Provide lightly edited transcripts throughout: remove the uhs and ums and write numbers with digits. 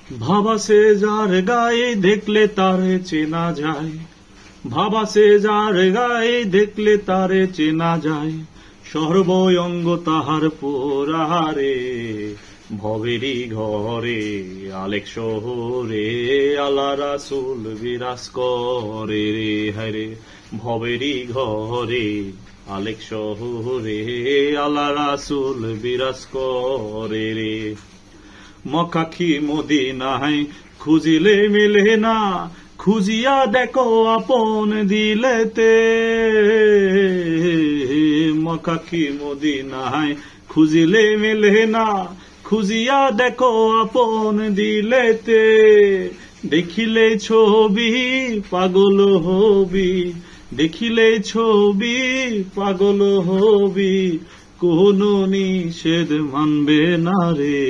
ভাবা সে যার গায়ে দেখলে তারে চেনা যায়, ভাবা সে যার গায়ে দেখলে তারে চেনা যায়, সর্বঙ্গ তাহার পোড়ারে, ভবেরই ঘরে আলেক শহরে আল্লাহ রাসূল বিরাজ করে রে। হায়রে ভবেরই ঘরে আলেক শহরে আল্লাহ রাসূল বিরাজ করে রে। মক্কা মদিনায় খুঁজিলে মিলে না, খুঁজিয়া দেখো আপন দিলেতে। মক্কা মদিনায় খুঁজিলে মিলে না, খুঁজিয়া দেখো আপন দিলেতে। দেখিলে ছবি পাগল হবি, দেখিলে ছবি পাগল হবি, কোনো নিষেধ মানবে না রে।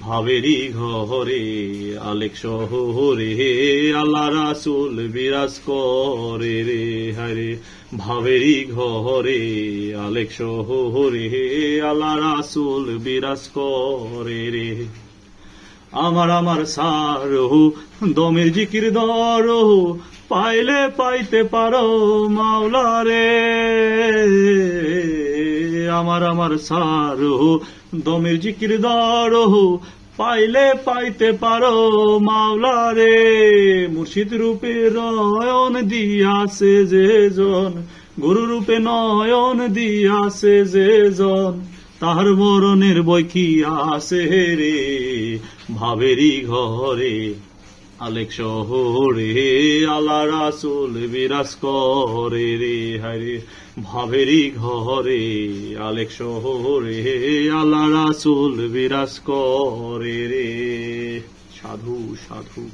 ভাবেরই ঘরে আলেক শহরে আল্লাহ রাসূল বিরাজ করে রে। হায়রে ভাবেরই ঘরে আলেক শহরে আল্লাহ রাসূল বিরাজ করে রে। আমার সারহু দমের জিকির ধরো, পাইলে পাইতে পারো মাওলা রে। আমার সারহু দমের জিকির ধরো, পাইলে পাইতে পারো মাওলা রে। মুর্শিদ রূপে নয়ন দিয়াছে যে জন, গুরু রূপে নয়ন দিয়াছে যে জন, তাহার মরণের বই কি আছে রে। ভাবেরই ঘরে আলেক শহরে আল্লাহ রাসূল বিরাজ করে রে। হায়রে ভাবেরই ঘরে আলেক শহরে আল্লাহ রাসূল বিরাজ করে রে। সাধু সাধু।